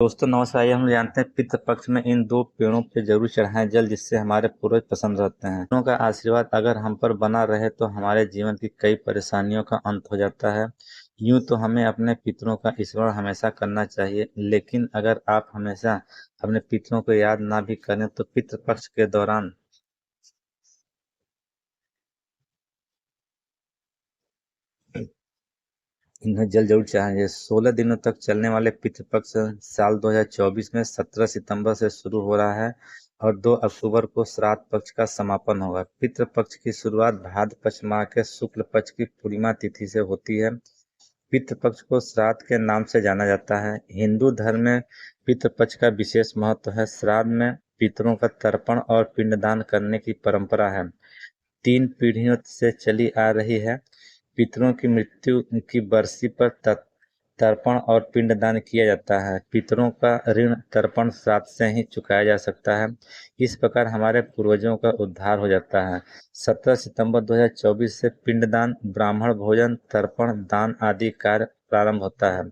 दोस्तों नमस्कार। आइए हम जानते हैं पितृ पक्ष में इन दो पेड़ों पे जरूर चढ़ाएं जल, जिससे हमारे पूर्वज प्रसन्न रहते हैं। पितरों का आशीर्वाद अगर हम पर बना रहे तो हमारे जीवन की कई परेशानियों का अंत हो जाता है। यूं तो हमें अपने पितरों का स्मरण हमेशा करना चाहिए, लेकिन अगर आप हमेशा अपने पितरों को याद ना भी करें तो पितृ पक्ष के दौरान इन्हें जल जरूर चढ़ाएंगे। 16 दिनों तक चलने वाले पितृपक्ष साल 2024 में 17 सितंबर से शुरू हो रहा है और 2 अक्टूबर को श्राद्ध पक्ष का समापन होगा। पितृपक्ष की शुरुआत भाद्र पक्ष माह के शुक्ल पक्ष की पूर्णिमा तिथि से होती है। पितृपक्ष को श्राद्ध के नाम से जाना जाता है। हिंदू धर्म में पितृपक्ष का विशेष महत्व है। श्राद्ध में पितरों का तर्पण और पिंडदान करने की परंपरा है। 3 पीढ़ियों से चली आ रही है। पितरों की मृत्यु की बरसी पर तर्पण और पिंडदान किया जाता है। पितरों का ऋण तर्पण श्राद्ध से ही चुकाया जा सकता है। इस प्रकार हमारे पूर्वजों का उद्धार हो जाता है। 17 सितंबर 2024 से पिंडदान, ब्राह्मण भोजन, तर्पण, दान आदि कार्य प्रारंभ होता है।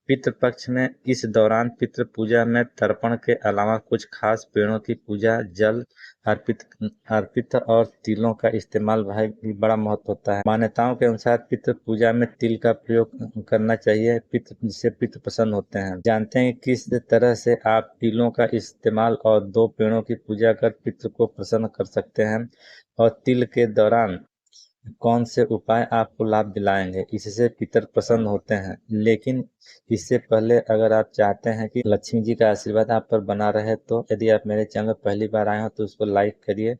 पितृपक्ष में इस दौरान पितृ पूजा में तर्पण के अलावा कुछ खास पेड़ों की पूजा, जल अर्पित अर्पित और तिलों का इस्तेमाल भाई भी बड़ा महत्व होता है। मान्यताओं के अनुसार पितृ पूजा में तिल का प्रयोग करना चाहिए, पितृ जिससे पितृ प्रसन्न होते हैं। जानते हैं किस तरह से आप तिलों का इस्तेमाल और 2 पेड़ों की पूजा कर पितृ को प्रसन्न कर सकते हैं और तिल के दौरान कौन से उपाय आपको लाभ दिलाएंगे, इससे पितर प्रसन्न होते हैं। लेकिन इससे पहले अगर आप चाहते हैं कि लक्ष्मी जी का आशीर्वाद आप पर बना रहे तो यदि आप मेरे चैनल पहली बार आए हो तो उसको लाइक करिए,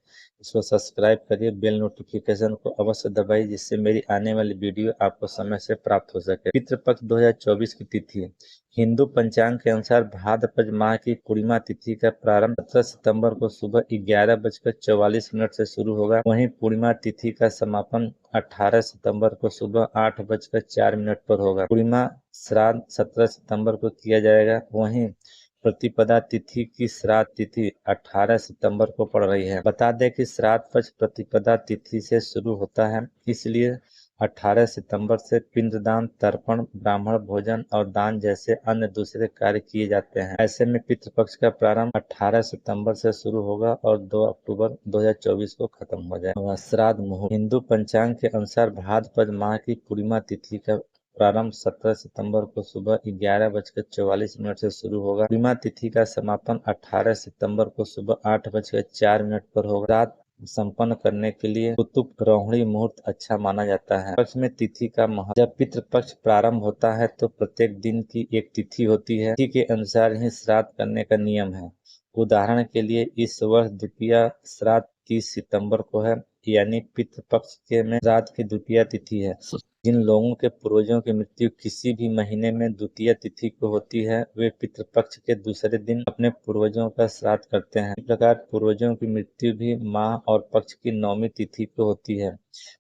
इसको सब्सक्राइब करिए, बेल नोटिफिकेशन को अवश्य दबाइए, जिससे मेरी आने वाली वीडियो आपको समय से प्राप्त हो सके। पितृपक्ष 2024 की तिथि हिंदू पंचांग के अनुसार भाद्रपद माह की पूर्णिमा तिथि का प्रारंभ 17 सितंबर को सुबह 11:44 से शुरू होगा। वहीं पूर्णिमा तिथि का समापन 18 सितंबर को सुबह 8:04 पर होगा। पूर्णिमा श्राद्ध 17 सितंबर को किया जाएगा। वहीं प्रतिपदा तिथि की श्राद्ध तिथि 18 सितंबर को पड़ रही है। बता दें कि श्राद्ध पक्ष प्रतिपदा तिथि से शुरू होता है, इसलिए 18 सितंबर से पिंडदान, तर्पण, ब्राह्मण भोजन और दान जैसे अन्य दूसरे कार्य किए जाते हैं। ऐसे में पितृपक्ष का प्रारंभ 18 सितंबर से शुरू होगा और 2 अक्टूबर 2024 को खत्म हो जाएगा। श्राद्ध मुहूर्त हिंदू पंचांग के अनुसार भाद्रपद माह की पूर्णिमा तिथि का प्रारंभ 17 सितंबर को सुबह 11:44 से शुरू होगा। पूर्णिमा तिथि का समापन 18 सितंबर को सुबह 8:04 पर होगा। रात संपन्न करने के लिए कुतुब रोहिणी मुहूर्त अच्छा माना जाता है। पक्ष में तिथि का महत्व जब पितृपक्ष प्रारंभ होता है तो प्रत्येक दिन की एक तिथि होती है। तिथि के अनुसार ही श्राद्ध करने का नियम है। उदाहरण के लिए इस वर्ष द्वितीया श्राद्ध 30 सितंबर को है, यानी पितृपक्ष के में श्राद्ध की द्वितीया तिथि है। जिन लोगों के पूर्वजों की मृत्यु किसी भी महीने में द्वितीय तिथि को होती है, वे पितृपक्ष के दूसरे दिन अपने पूर्वजों का श्राद्ध करते हैं। इस प्रकार पूर्वजों की मृत्यु भी माह और पक्ष की 9वीं तिथि को होती है।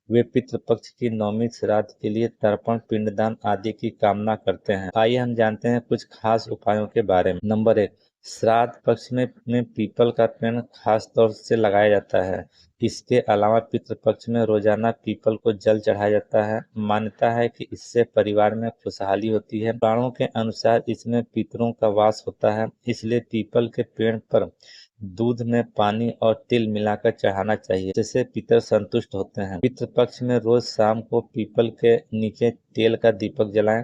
वे पितृपक्ष की 9वीं श्राद्ध के लिए तर्पण, पिंडदान आदि की कामना करते हैं। आइए हम जानते हैं कुछ खास उपायों के बारे में। नंबर 1, श्राद्ध पक्ष में पीपल का पेड़ खास तौर से लगाया जाता है। इसके अलावा पितृपक्ष में रोजाना पीपल को जल चढ़ाया जाता है। मान्यता है कि इससे परिवार में खुशहाली होती है। पुराणों के अनुसार इसमें पितरों का वास होता है, इसलिए पीपल के पेड़ पर दूध में पानी और तिल मिलाकर चढ़ाना चाहिए, जिससे पितर संतुष्ट होते हैं। पितृपक्ष में रोज शाम को पीपल के नीचे तेल का दीपक जलाएं,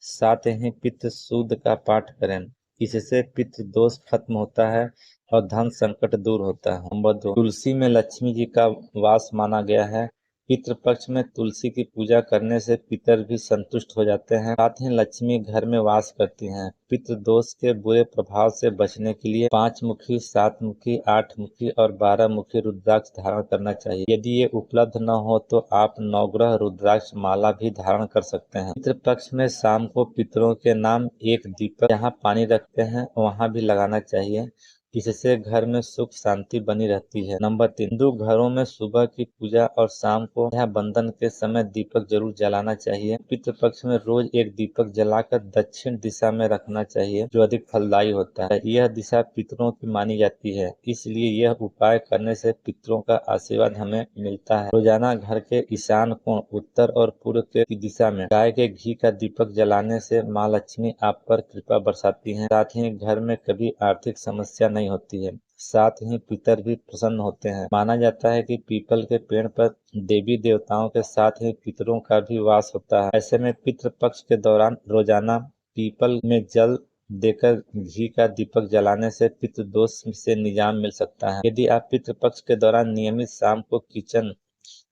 साथ ही पितृ सूक्त का पाठ करें। इससे पितृ दोष खत्म होता है और धन संकट दूर होता है। नंबर 2, तुलसी में लक्ष्मी जी का वास माना गया है। पितृपक्ष में तुलसी की पूजा करने से पितर भी संतुष्ट हो जाते हैं, साथ ही लक्ष्मी घर में वास करती हैं। पितृ दोष के बुरे प्रभाव से बचने के लिए 5 मुखी, 7 मुखी, 8 मुखी और 12 मुखी रुद्राक्ष धारण करना चाहिए। यदि ये उपलब्ध न हो तो आप नवग्रह रुद्राक्ष माला भी धारण कर सकते हैं। पितृपक्ष में शाम को पितरों के नाम एक दीपक जहाँ पानी रखते हैं वहाँ भी लगाना चाहिए। इससे घर में सुख शांति बनी रहती है। नंबर 3, हिंदू घरों में सुबह की पूजा और शाम को यह बंधन के समय दीपक जरूर जलाना चाहिए। पितृपक्ष में रोज एक दीपक जलाकर दक्षिण दिशा में रखना चाहिए, जो अधिक फलदायी होता है। यह दिशा पितरों की मानी जाती है, इसलिए यह उपाय करने से पितरों का आशीर्वाद हमें मिलता है। रोजाना घर के ईशान कोण, उत्तर और पूर्व की दिशा में गाय के घी का दीपक जलाने से माँ लक्ष्मी आप पर कृपा बरसाती हैं। साथ ही घर में कभी आर्थिक समस्या नहीं होती है। साथ ही पितर भी प्रसन्न होते हैं। माना जाता है कि पीपल के पेड़ पर देवी देवताओं के साथ ही पितरों का भी वास होता है। ऐसे में पितृ पक्ष के दौरान रोजाना पीपल में जल देकर घी का दीपक जलाने से पितृ दोष से निजात मिल सकता है। यदि आप पितृ पक्ष के दौरान नियमित शाम को किचन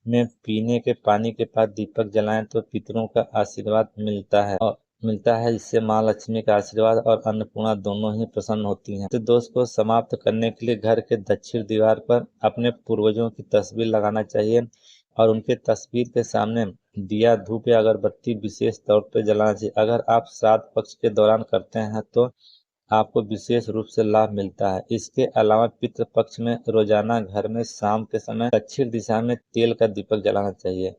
में पीने के पानी के पास दीपक जलाएं तो पितरों का आशीर्वाद मिलता है। इससे माँ लक्ष्मी का आशीर्वाद और अन्नपूर्णा दोनों ही प्रसन्न होती हैं। तो दोष को समाप्त करने के लिए घर के दक्षिण दीवार पर अपने पूर्वजों की तस्वीर लगाना चाहिए और उनके तस्वीर के सामने दिया, धूप या अगरबत्ती विशेष तौर पर जलाना चाहिए। अगर आप श्राद्ध पक्ष के दौरान करते हैं तो आपको विशेष रूप से लाभ मिलता है। इसके अलावा पितृ पक्ष में रोजाना घर में शाम के समय दक्षिण दिशा में तेल का दीपक जलाना चाहिए।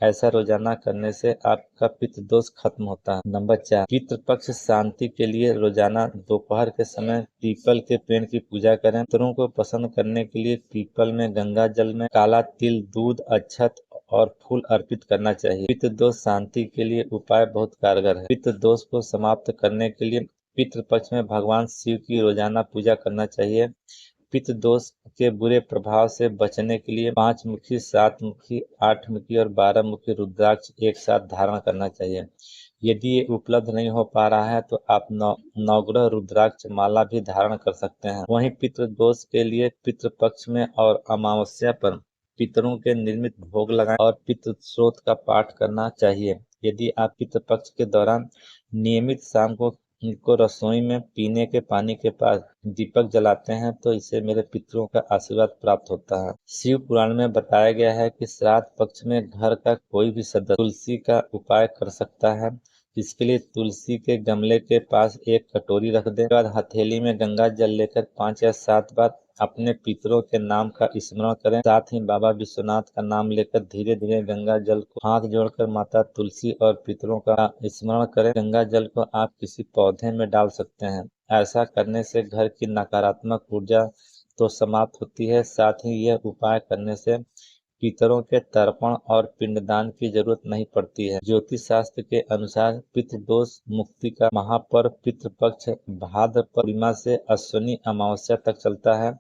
ऐसा रोजाना करने से आपका पितृ दोष खत्म होता है। नंबर 4, पितृ पक्ष शांति के लिए रोजाना दोपहर के समय पीपल के पेड़ की पूजा करें। पितरों को प्रसन्न करने के लिए पीपल में गंगा जल में काला तिल, दूध, अक्षत और फूल अर्पित करना चाहिए। पितृ दोष शांति के लिए उपाय बहुत कारगर है। पितृ दोष को समाप्त करने के लिए पितृ पक्ष में भगवान शिव की रोजाना पूजा करना चाहिए। पितृ दोष के बुरे प्रभाव से बचने के लिए 5 मुखी, 7 मुखी, 8 मुखी और 12 मुखी रुद्राक्ष एक साथ धारण करना चाहिए। यदि ये उपलब्ध नहीं हो पा रहा है तो आप नवग्रह रुद्राक्ष माला भी धारण कर सकते हैं। वहीं पितृ दोष के लिए पितृ पक्ष में और अमावस्या पर पितरों के निर्मित भोग लगाएं और पितृ स्रोत का पाठ करना चाहिए। यदि आप पितृ पक्ष के दौरान नियमित शाम को रसोई में पीने के पानी के पास दीपक जलाते हैं तो इससे मेरे पितरों का आशीर्वाद प्राप्त होता है। शिव पुराण में बताया गया है कि श्राद्ध पक्ष में घर का कोई भी सदस्य तुलसी का उपाय कर सकता है। इसके लिए तुलसी के गमले के पास एक कटोरी रख दें। उसके बाद हथेली में गंगा जल लेकर 5 या 7 बार अपने पितरों के नाम का स्मरण करें। साथ ही बाबा विश्वनाथ का नाम लेकर धीरे धीरे गंगा जल को हाथ जोड़कर माता तुलसी और पितरों का स्मरण करें। गंगा जल को आप किसी पौधे में डाल सकते हैं। ऐसा करने से घर की नकारात्मक ऊर्जा तो समाप्त होती है, साथ ही यह उपाय करने से पितरों के तर्पण और पिंडदान की जरूरत नहीं पड़ती है। ज्योतिष शास्त्र के अनुसार पितृदोष मुक्ति का महापर्व पितृपक्ष भाद्रपद पूर्णिमा से अश्विनी अमावस्या तक चलता है।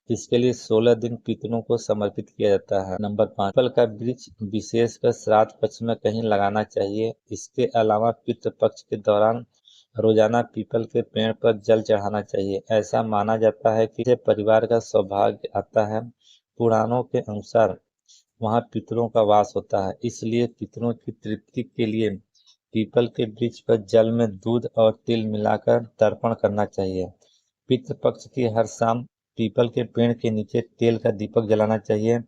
इसके लिए 16 दिन पितरों को समर्पित किया जाता है। नंबर 5, पीपल का वृक्ष विशेषकर श्राद्ध पक्ष में कहीं लगाना चाहिए। इसके अलावा पितृपक्ष के दौरान रोजाना पीपल के पेड़ पर जल चढ़ाना चाहिए। ऐसा माना जाता है कि इससे परिवार का सौभाग्य आता है। पुराणों के अनुसार वहाँ पितरों का वास होता है, इसलिए पितरों की तृप्ति के लिए पीपल के वृक्ष पर जल में दूध और तिल मिलाकर तर्पण करना चाहिए। पितृपक्ष की हर शाम पीपल के पेड़ के नीचे तेल का दीपक जलाना चाहिए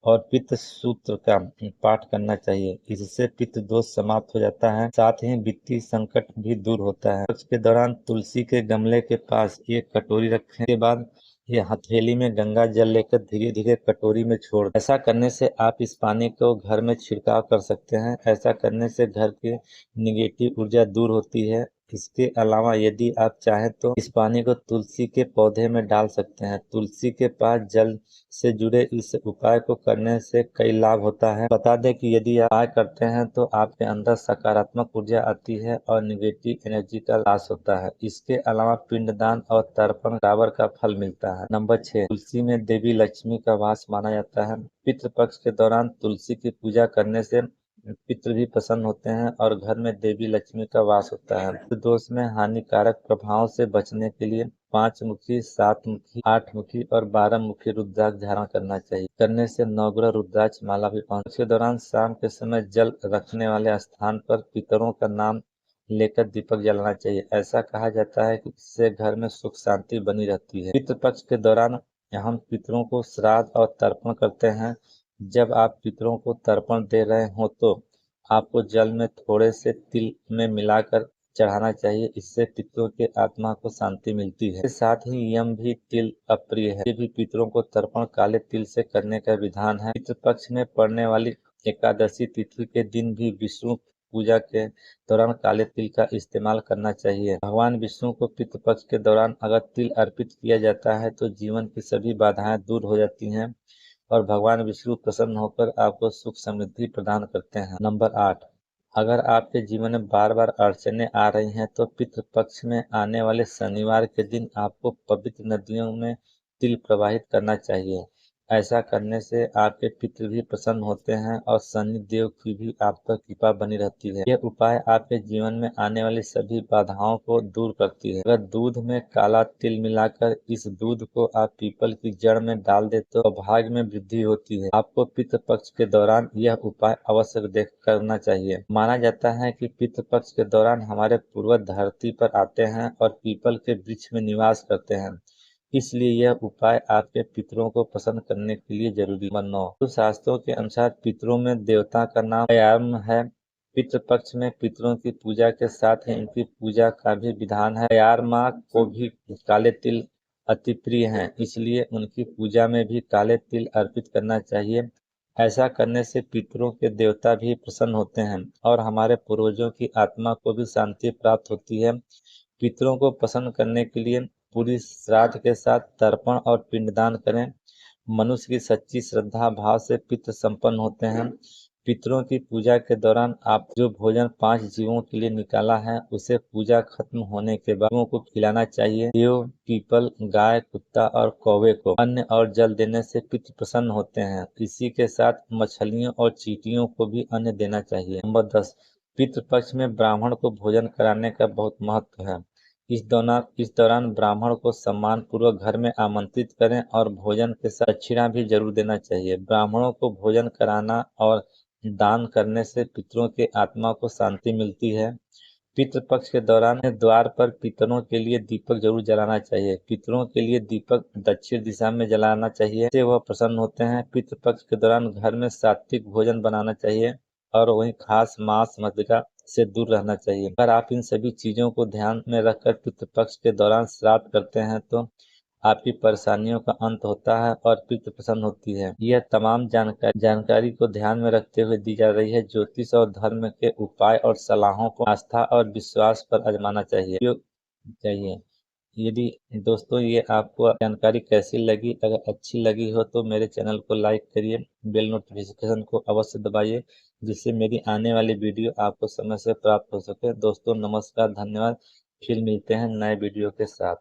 और पितृ सूत्र का पाठ करना चाहिए। इससे पितृ दोष समाप्त हो जाता है, साथ ही वित्तीय संकट भी दूर होता है। पक्ष के दौरान तुलसी के गमले के पास एक कटोरी रखें। के बाद ये हथेली में गंगा जल लेकर धीरे धीरे कटोरी में छोड़ दें। ऐसा करने से आप इस पानी को घर में छिड़काव कर सकते हैं। ऐसा करने से घर की निगेटिव ऊर्जा दूर होती है। इसके अलावा यदि आप चाहें तो इस पानी को तुलसी के पौधे में डाल सकते हैं। तुलसी के पास जल से जुड़े इस उपाय को करने से कई लाभ होता है। बता दें कि यदि आप उपाय करते हैं तो आपके अंदर सकारात्मक ऊर्जा आती है और निगेटिव एनर्जी का नाश होता है। इसके अलावा पिंडदान और तर्पण बराबर का फल मिलता है। नंबर 6, तुलसी में देवी लक्ष्मी का वास माना जाता है। पितृपक्ष के दौरान तुलसी की पूजा करने से पितृ भी प्रसन्न होते हैं और घर में देवी लक्ष्मी का वास होता है। पितृ दोष में हानिकारक प्रभाव से बचने के लिए 5 मुखी, 7 मुखी, 8 मुखी और 12 मुखी रुद्राक्ष धारण करना चाहिए। करने से नवग्रह रुद्राक्ष माला भी पहन। इसके दौरान शाम के समय जल रखने वाले स्थान पर पितरों का नाम लेकर दीपक जलाना चाहिए। ऐसा कहा जाता है कि इससे घर में सुख शांति बनी रहती है। पितृपक्ष के दौरान हम पितरों को श्राद्ध और तर्पण करते हैं। जब आप पितरों को तर्पण दे रहे हो तो आपको जल में थोड़े से तिल में मिलाकर चढ़ाना चाहिए। इससे पितरों के आत्मा को शांति मिलती है। इसके साथ ही यम भी तिल अप्रिय है। ये भी पितरों को तर्पण काले तिल से करने का विधान है। पितृपक्ष में पड़ने वाली एकादशी तिथि के दिन भी विष्णु पूजा के दौरान काले तिल का इस्तेमाल करना चाहिए। भगवान विष्णु को पितृपक्ष के दौरान अगर तिल अर्पित किया जाता है तो जीवन की सभी बाधाएं दूर हो जाती हैं और भगवान विष्णु प्रसन्न होकर आपको सुख समृद्धि प्रदान करते हैं। नंबर 8, अगर आपके जीवन में बार बार अड़चने आ रही हैं तो पितृपक्ष में आने वाले शनिवार के दिन आपको पवित्र नदियों में तिल प्रवाहित करना चाहिए। ऐसा करने से आपके पितृ भी प्रसन्न होते हैं और शनि देव की भी आप पर कृपा बनी रहती है। यह उपाय आपके जीवन में आने वाली सभी बाधाओं को दूर करती है। अगर दूध में काला तिल मिलाकर इस दूध को आप पीपल की जड़ में डाल दे तो भाग्य में वृद्धि होती है। आपको पितृपक्ष के दौरान यह उपाय अवश्य देख करना चाहिए। माना जाता है कि पितृपक्ष के दौरान हमारे पूर्वज धरती पर आते हैं और पीपल के वृक्ष में निवास करते हैं, इसलिए यह उपाय आपके पितरों को प्रसन्न करने के लिए जरूरी। नंबर 9, तो शास्त्रों के अनुसार पितरों में देवता का नाम अयाम है। पितृपक्ष में पितरों की पूजा के साथ ही इनकी पूजा का भी विधान है। अयारमा को भी काले तिल अति प्रिय हैं, इसलिए उनकी पूजा में भी काले तिल अर्पित करना चाहिए। ऐसा करने से पितरों के देवता भी प्रसन्न होते हैं और हमारे पूर्वजों की आत्मा को भी शांति प्राप्त होती है। पितरों को प्रसन्न करने के लिए पूरी श्राद्ध के साथ तर्पण और पिंडदान करें। मनुष्य की सच्ची श्रद्धा भाव से पितृ संपन्न होते हैं। पितरों की पूजा के दौरान आप जो भोजन 5 जीवों के लिए निकाला है उसे पूजा खत्म होने के बाद जीवों को खिलाना चाहिए। देव, पीपल, गाय, कुत्ता और कौवे को अन्न और जल देने से पितृ प्रसन्न होते हैं। इसी के साथ मछलियों और चींटियों को भी अन्न देना चाहिए। नंबर 10, पितृपक्ष में ब्राह्मण को भोजन कराने का बहुत महत्व है। इस दौरान ब्राह्मण को सम्मान पूर्वक घर में आमंत्रित करें और भोजन के साथ दक्षिणा भी जरूर देना चाहिए। ब्राह्मणों को भोजन कराना और दान करने से पितरों के आत्मा को शांति मिलती है। पितृपक्ष के दौरान द्वार पर पितरों के लिए दीपक जरूर जलाना चाहिए। पितरों के लिए दीपक दक्षिण दिशा में जलाना चाहिए, इससे वह प्रसन्न होते हैं। पितृपक्ष के दौरान घर में सात्विक भोजन बनाना चाहिए और वहीं खास मांस मदिरा से दूर रहना चाहिए। अगर आप इन सभी चीजों को ध्यान में रखकर पितृपक्ष के दौरान श्राद्ध करते हैं तो आपकी परेशानियों का अंत होता है और पितृ प्रसन्न होती है। यह तमाम जानकारी को ध्यान में रखते हुए दी जा रही है। ज्योतिष और धर्म के उपाय और सलाहों को आस्था और विश्वास पर आजमाना चाहिए। यदि दोस्तों ये आपको जानकारी कैसी लगी, अगर अच्छी लगी हो तो मेरे चैनल को लाइक करिए, बेल नोटिफिकेशन को अवश्य दबाइए जिससे मेरी आने वाली वीडियो आपको समय से प्राप्त हो सके। दोस्तों नमस्कार, धन्यवाद। फिर मिलते हैं नए वीडियो के साथ।